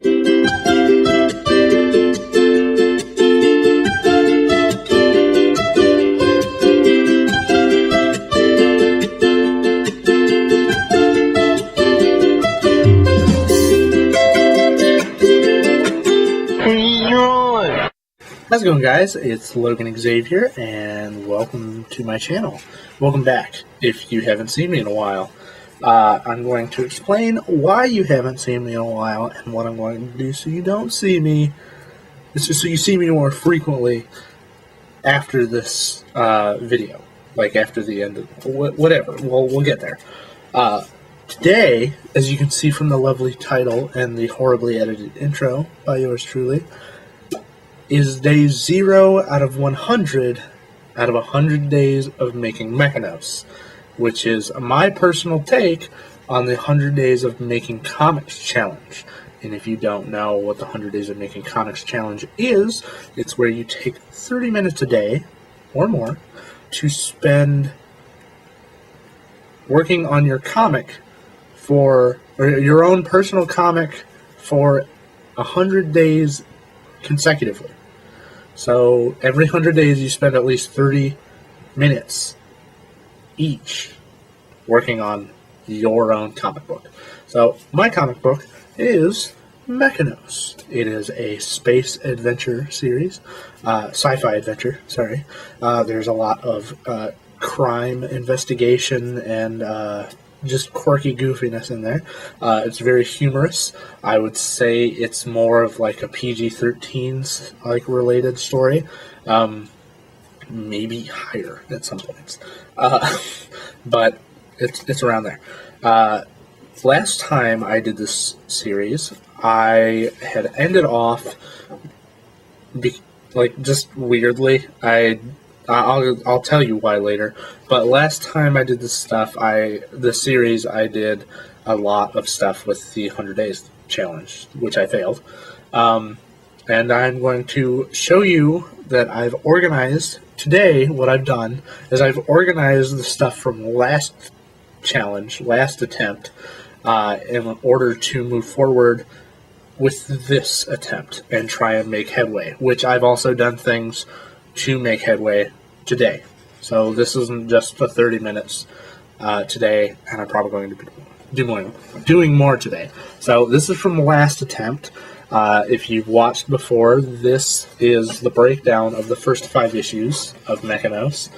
How's it going, guys? It's Logan Xavier, and welcome to my channel. Welcome back, if you haven't seen me in a while. I'm going to explain why you haven't seen me in a while, and what I'm going to do so you don't see me. It's just so you see me more frequently after this video. Like, after the end of whatever. We'll get there. Today, as you can see from the lovely title and the horribly edited intro by yours truly, is day 0 out of 100 out of 100 days of making MechaNos, which is my personal take on the 100 days of making comics challenge. And if you don't know what the 100 days of making comics challenge is, it's where you take 30 minutes a day or more to spend working on your comic or your own personal comic for 100 days consecutively. So every 100 days you spend at least 30 minutes each working on your own comic book. So my comic book is MechaNos. It is a space adventure series, sci-fi adventure, sorry. There's a lot of crime investigation and just quirky goofiness in there. It's very humorous. I would say it's more of like a PG-13's like related story, maybe higher at some points, but it's around there. Last time I did this series, I had ended off just weirdly. I'll tell you why later. But last time I did this series, I did a lot of stuff with the 100 Days Challenge, which I failed. And I'm going to show you that I've organized, today what I've done is I've organized the stuff from last challenge, last attempt, in order to move forward with this attempt and try and make headway, which I've also done things to make headway today. So this isn't just for 30 minutes today, and I'm probably going to be doing more today. So this is from the last attempt. If you've watched before, this is the breakdown of the first 5 issues of MechaNos.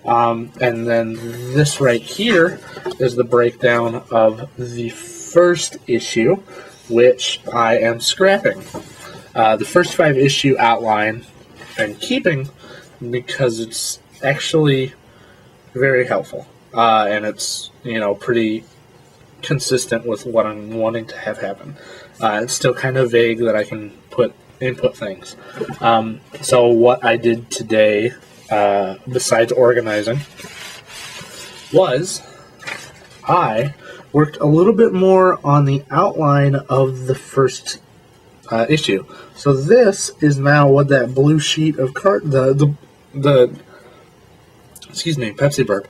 And then this right here is the breakdown of the first issue, which I am scrapping. The first 5 issue outline I'm keeping because it's actually very helpful, and it's, pretty consistent with what I'm wanting to have happen. It's still kind of vague that I can input things. So what I did today, besides organizing, was I worked a little bit more on the outline of the first issue. So this is now what that blue sheet of excuse me, Pepsi burp.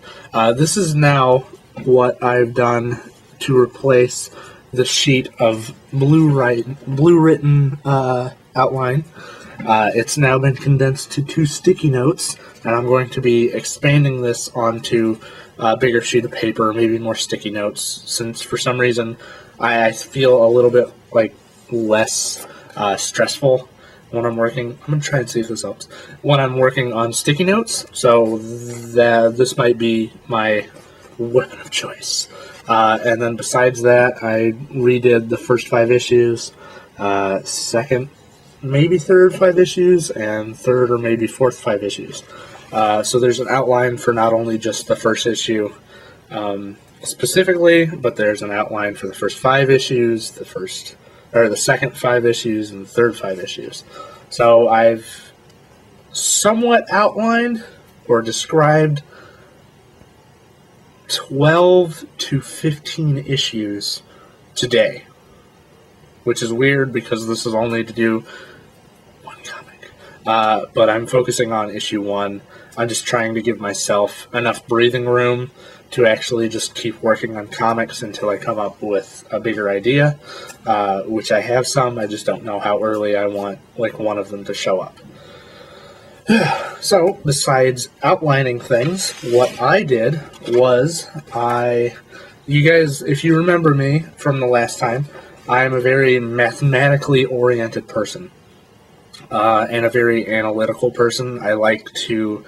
This is now what I've done to replace the sheet of blue written outline. It's now been condensed to 2 sticky notes, and I'm going to be expanding this onto a bigger sheet of paper, maybe more sticky notes, since for some reason I feel a little bit less stressful when I'm working. I'm going to try and see if this helps. When I'm working on sticky notes, so this might be my weapon of choice. And then besides that, I redid the first 5 issues, second, maybe third 5 issues, and third or maybe fourth 5 issues. So there's an outline for not only just the first issue specifically, but there's an outline for the first 5 issues, the second 5 issues, and the third 5 issues. So I've somewhat outlined or described 12 to 15 issues today, which is weird because this is only to do one comic. But I'm focusing on issue 1, I'm just trying to give myself enough breathing room to actually just keep working on comics until I come up with a bigger idea, which I have some. I just don't know how early I want like one of them to show up. So, besides outlining things, what I did was you guys, if you remember me from the last time, I am a very mathematically oriented person, and a very analytical person. I like to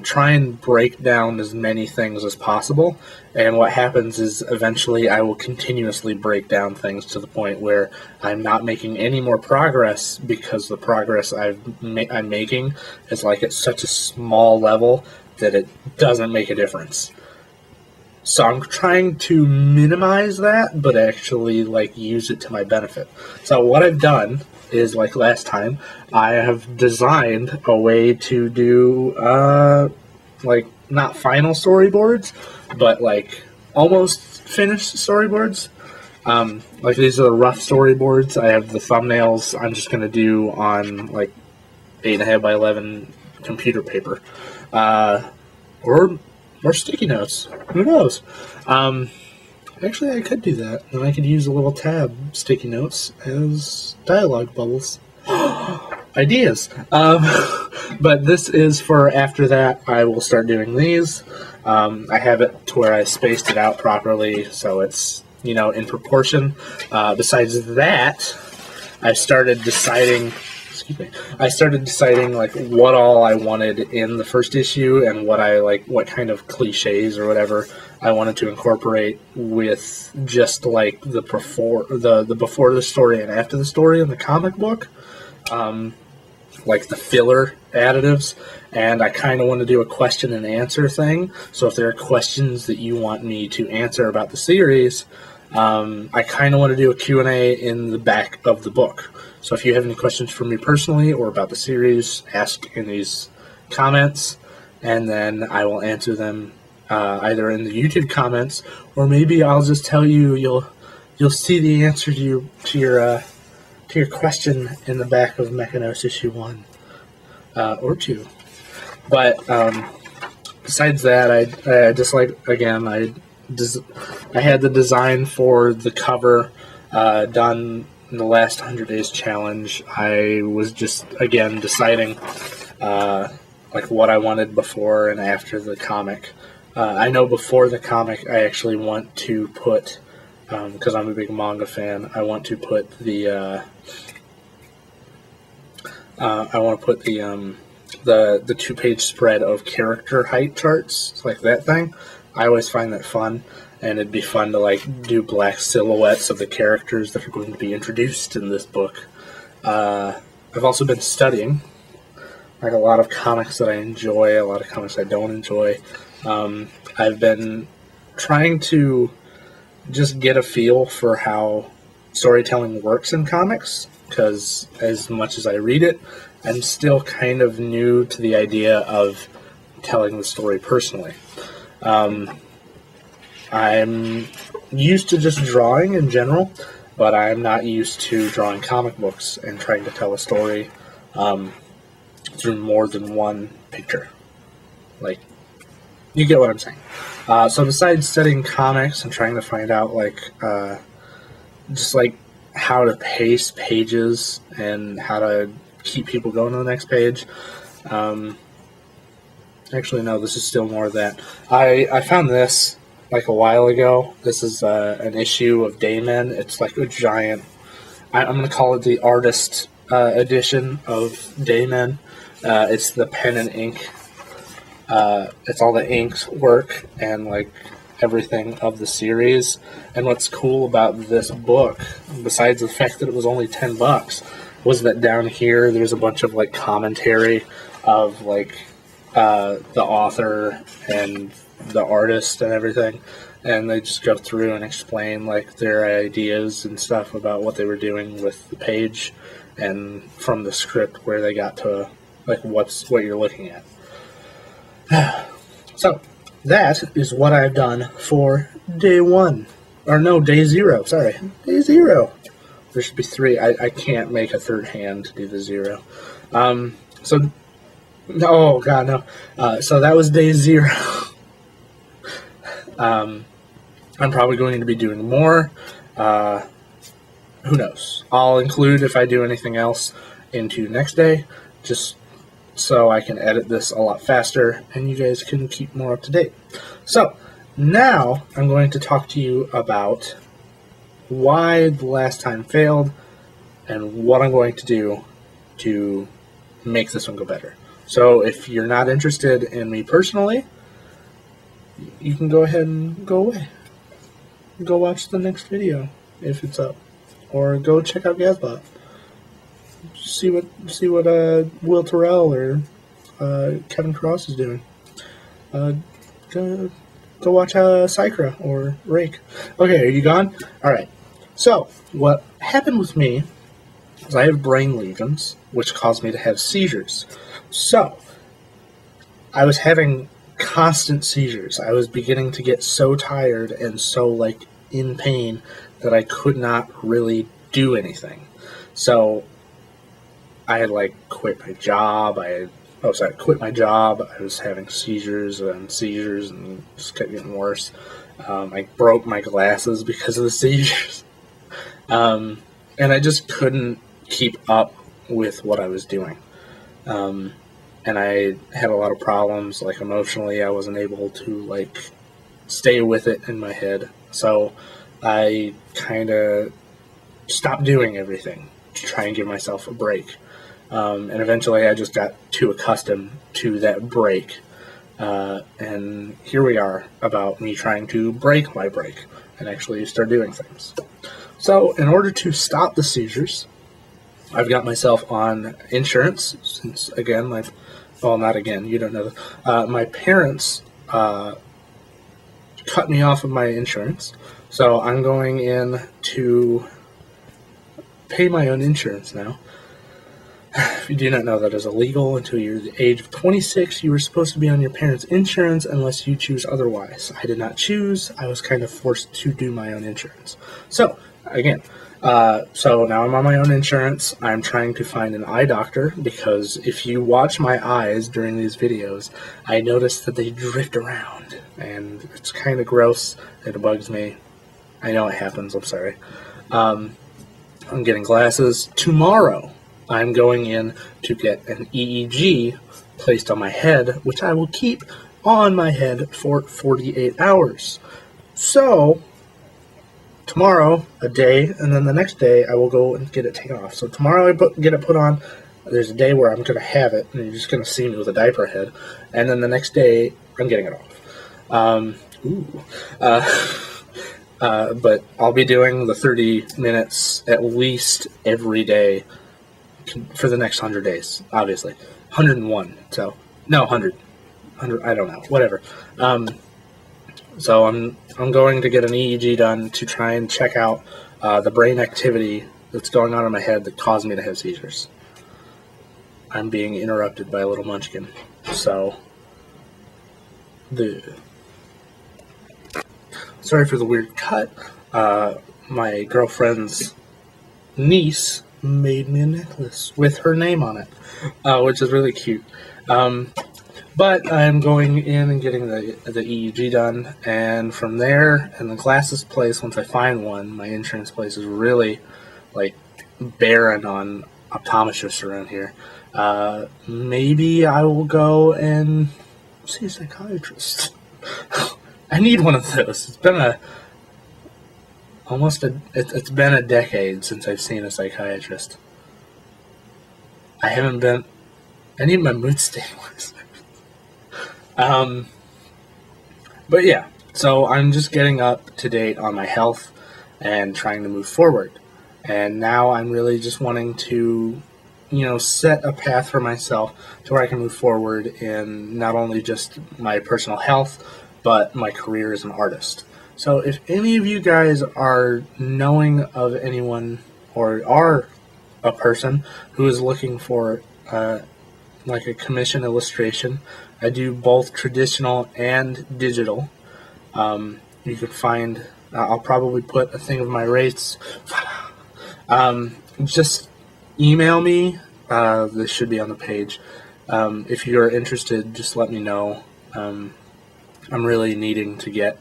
try and break down as many things as possible, and what happens is eventually I will continuously break down things to the point where I'm not making any more progress, because the progress I'm making is like at such a small level that it doesn't make a difference. So I'm trying to minimize that, but actually like use it to my benefit. So what I've done is, like last time, I have designed a way to do like not final storyboards, but like almost finished storyboards. Like these are the rough storyboards. I have the thumbnails I'm just gonna do on like 8.5 by 11 computer paper, or sticky notes. Who knows? Actually, I could do that, and I could use a little tab sticky notes as dialogue bubbles. Ideas. But this is for after that. I will start doing these. I have it to where I spaced it out properly, so it's, you know, in proportion. Besides that, I started deciding like what all I wanted in the first issue, and what kind of cliches or whatever I wanted to incorporate with just like the before the story and after the story in the comic book, like the filler additives. And I kind of want to do a question and answer thing. So if there are questions that you want me to answer about the series, I kind of want to do a Q&A in the back of the book. So if you have any questions for me personally or about the series, ask in these comments, and then I will answer them either in the YouTube comments, or maybe I'll just tell you you'll see the answer to your question in the back of MechaNos issue 1 or 2. But besides that, I just like, again, I had the design for the cover done in the last 100 Days Challenge. I was just, again, deciding like what I wanted before and after the comic. I know before the comic, I actually want to put, because I'm a big manga fan, I want to put the the 2-page spread of character height charts, like that thing. I always find that fun, and it'd be fun to like do black silhouettes of the characters that are going to be introduced in this book. I've also been studying, like, a lot of comics that I enjoy, a lot of comics I don't enjoy. I've been trying to just get a feel for how storytelling works in comics, because as much as I read it, I'm still kind of new to the idea of telling the story personally. I'm used to just drawing in general, but I'm not used to drawing comic books and trying to tell a story through more than one picture. Like, you get what I'm saying. So besides studying comics and trying to find out, like, just like how to pace pages and how to keep people going to the next page. Actually, no, this is still more of that. I found this like a while ago. This is an issue of Dayman. It's like a giant, I'm going to call it the artist edition of Dayman. It's the pen and ink. It's all the inks work and like everything of the series. And what's cool about this book, besides the fact that it was only $10, was that down here there's a bunch of like commentary of like the author and the artist and everything, and they just go through and explain like their ideas and stuff about what they were doing with the page and from the script where they got to like what you're looking at. So that is what I've done for day 1. Or no, day 0, sorry. Day 0. There should be 3. I can't make a third hand to do the 0. So Oh God, no. So that was day 0. I'm probably going to be doing more. Who knows? I'll include, if I do anything else, into next day, just so I can edit this a lot faster and you guys can keep more up to date. So now I'm going to talk to you about why the last time failed and what I'm going to do to make this one go better. So if you're not interested in me personally, you can go ahead and go away. Go watch the next video if it's up, or go check out Gazbot. See what Will Terrell or Kevin Cross is doing. Go watch Sycra or Rake. Okay, are you gone? All right. So what happened with me is I have brain lesions, which caused me to have seizures. So I was having constant seizures. I was beginning to get so tired and so in pain that I could not really do anything. So I had quit my job. Quit my job. I was having seizures and just kept getting worse. I broke my glasses because of the seizures. And I just couldn't keep up with what I was doing. And I had a lot of problems, emotionally. I wasn't able to, stay with it in my head. So I kind of stopped doing everything to try and give myself a break. And eventually I just got too accustomed to that break. And here we are about me trying to break my break and actually start doing things. So in order to stop the seizures, I've got myself on insurance since, again, not again, you don't know this. My parents cut me off of my insurance, so I'm going in to pay my own insurance now. If you do not know, that is illegal. Until you're the age of 26, you were supposed to be on your parents' insurance unless you choose otherwise. I did not choose. I was kind of forced to do my own insurance. So, again, so now I'm on my own insurance. I'm trying to find an eye doctor because if you watch my eyes during these videos, I notice that they drift around, and it's kind of gross. It bugs me. I know it happens. I'm sorry. I'm getting glasses. Tomorrow, I'm going in to get an EEG placed on my head, which I will keep on my head for 48 hours. So tomorrow, a day, and then the next day I will go and get it taken off. So tomorrow get it put on. There's a day where I'm going to have it, and you're just going to see me with a diaper head. And then the next day, I'm getting it off. But I'll be doing the 30 minutes at least every day for the next 100 days, obviously. 101, so, no, 100, I don't know, whatever. So I'm going to get an EEG done to try and check out the brain activity that's going on in my head that caused me to have seizures. I'm being interrupted by a little munchkin, so sorry for the weird cut. My girlfriend's niece made me a necklace with her name on it, which is really cute. But I'm going in and getting the EEG done, and from there, and the glasses place, once I find one, my insurance place is really, barren on optometrists around here. Maybe I will go and see a psychiatrist. I need one of those. It's been it's been a decade since I've seen a psychiatrist. I need my mood stabilizer. But yeah, so I'm just getting up to date on my health and trying to move forward. And now I'm really just wanting to, set a path for myself to where I can move forward in not only just my personal health, but my career as an artist. So if any of you guys are knowing of anyone or are a person who is looking for a commission illustration, I do both traditional and digital. You can find, I'll probably put a thing of my rates. Just email me. This should be on the page. If you're interested, just let me know. I'm really needing to get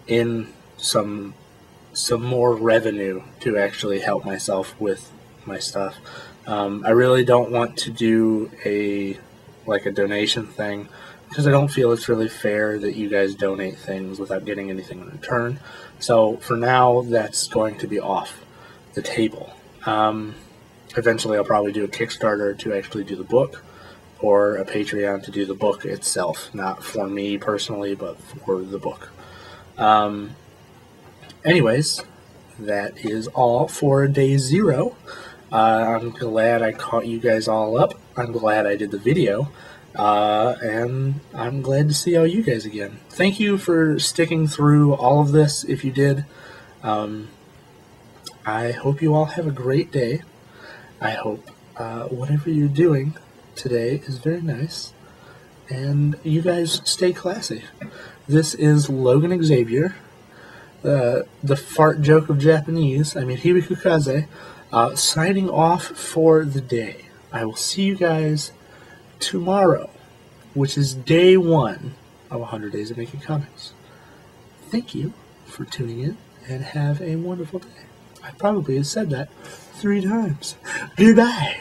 in some more revenue to actually help myself with my stuff. I really don't want to do a donation thing, because I don't feel it's really fair that you guys donate things without getting anything in return. So for now, that's going to be off the table. Eventually I'll probably do a Kickstarter to actually do the book, or a Patreon to do the book itself, not for me personally, but for the book. Anyways, that is all for day 0. I'm glad I caught you guys all up. I'm glad I did the video. And I'm glad to see all you guys again. Thank you for sticking through all of this, if you did. I hope you all have a great day. I hope whatever you're doing today is very nice. And you guys stay classy. This is Logan Xavier, the fart joke of Japanese, Hibikukaze, signing off for the day. I will see you guys tomorrow, which is day 1 of 100 Days of Making Comics. Thank you for tuning in, and have a wonderful day. I probably have said that 3 times. Goodbye.